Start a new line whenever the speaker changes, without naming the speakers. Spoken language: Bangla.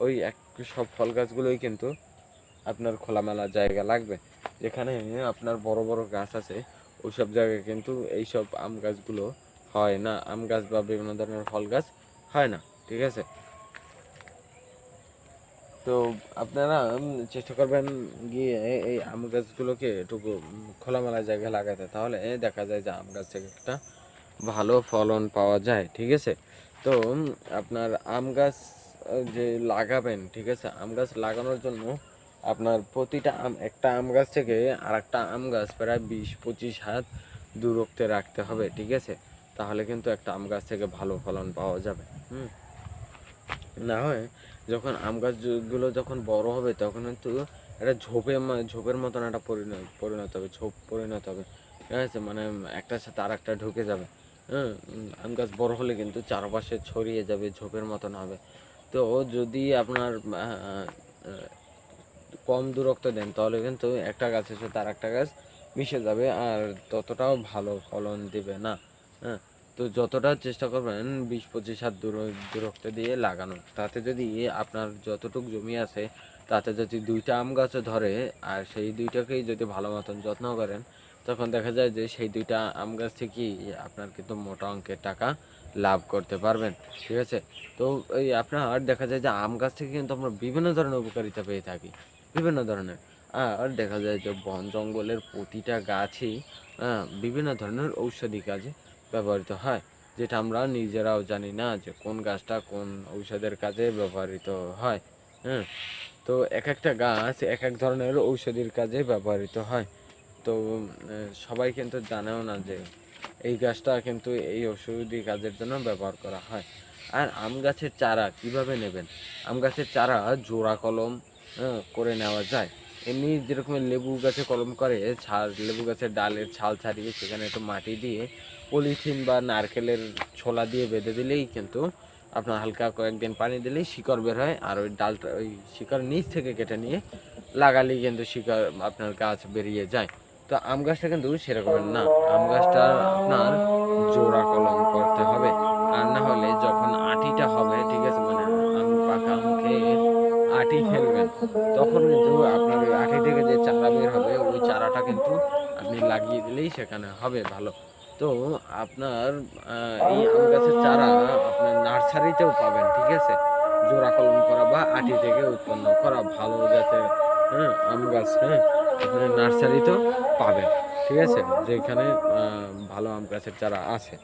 ওই সব ফল গাছগুলোই কিন্তু আপনার খোলামেলা জায়গা লাগবে। যেখানে আপনার বড় বড় গাছ আছে ওইসব জায়গায় কিন্তু এইসব আম গাছগুলো হয় না, আম গাছ বা বিভিন্ন ধরনের ফল গাছ হয় না। ঠিক আছে, তো আপনারা চেষ্টা করবেন গিয়ে এই আম গাছগুলোকে একটু খোলামেলা জায়গায় লাগাতে, তাহলে দেখা যায় যে আম গাছ থেকে একটা ভালো ফলন পাওয়া যায়। ঠিক আছে, তো আপনার আম গাছ যে লাগাবেন, ঠিক আছে, আম গাছ লাগানোর জন্য আপনার প্রতিটা একটা আম গাছ থেকে আর একটা আম গাছ প্রায় 20-25 হাত দূরত্বে রাখতে হবে। ঠিক আছে, তাহলে কিন্তু একটা আম গাছ থেকে ভালো ফলন পাওয়া যাবে। না হয় যখন আম গাছগুলো যখন বড় হবে তখন কিন্তু একটা ঝোপের মতন একটা পরিণত হবে, ঝোপ পরিণত হবে। ঠিক আছে, মানে একটার সাথে আর একটা ঢুকে যাবে। হ্যাঁ, আম গাছ বড় হলে কিন্তু চারপাশে ছড়িয়ে যাবে, ঝোপের মতন হবে। তো যদি আপনার কম দূরত্ব দেন তাহলে কিন্তু একটা গাছের সাথে আর একটা গাছ মিশে যাবে আর ততটাও ভালো ফলন দিবে না। হ্যাঁ, তো যতটা চেষ্টা করবেন 20-25 হাত দূরত্ব দিয়ে লাগানোর, তাতে যদি আপনার যতটুক জমি আছে তাতে যদি দুইটা আম গাছও ধরে আর সেই দুইটাকেই যদি ভালো মতন যত্ন করেন, তখন দেখা যায় যে সেই দুইটা আম গাছ থেকেই আপনার কিন্তু মোটা অঙ্কের টাকা লাভ করতে পারবেন। ঠিক আছে, তো এই আপনার দেখা যায় যে আম গাছ থেকে কিন্তু আমরা বিভিন্ন ধরনের উপকারিতা পেয়ে থাকি, বিভিন্ন ধরনের। আর দেখা যায় যে বন জঙ্গলের প্রতিটা গাছই বিভিন্ন ধরনের ঔষধি কাজে ব্যবহৃত হয়, যেটা আমরা নিজেরাও জানি না যে কোন গাছটা কোন ঔষধের কাজে ব্যবহৃত হয়। হ্যাঁ, তো এক একটা গাছ এক এক ধরনের ঔষধির কাজে ব্যবহৃত হয়। তো সবাই কিন্তু জানেও না যে এই গাছটা কিন্তু এই ঔষধি কাজের জন্য ব্যবহার করা হয়। আর আম গাছের চারা কিভাবে নেবেন? আম গাছের চারা জোড়া কলম করে নেওয়া যায়। এমনি যেরকম লেবু গাছে কলম করে লেবু গাছের ডালের ছাল ছাড়িয়ে সেখানে একটু মাটি দিয়ে পলিথিন বা নারকেলের ছোলা দিয়ে বেঁধে দিলেই কিন্তু আপনার হালকা কয়েকদিন পানি দিলেই শিকড় বের হয়, আর ওই ডালটা ওই শিকড় নিচ থেকে কেটে নিয়ে লাগালেই কিন্তু শিকড় আপনার গাছ বেরিয়ে যায়। তো আম গাছটা কিন্তু সেরকমের না, আম গাছটা আপনার জোড়া কলম করতে হবে। আর না হলে যখন আটিটা হবে, ঠিক আছে, মানে পাকা আম খেয়ে আটি ফেলবেন, তখন কিন্তু আপনার ওই আটি থেকে যে চারা বের হবে ওই চারাটা কিন্তু আপনি লাগিয়ে দিলেই সেখানে হবে ভালো। তো আপনার এই আম গাছের চারা আপনার নার্সারিতেও পাবেন। ঠিক আছে, জোড়া কলম করা বা আটি থেকে উৎপন্ন করা ভালো জাতের আম গাছ, আপনি নার্সারিতেও পাবেন। ঠিক আছে, যেখানে ভালো আম গাছের চারা আছে।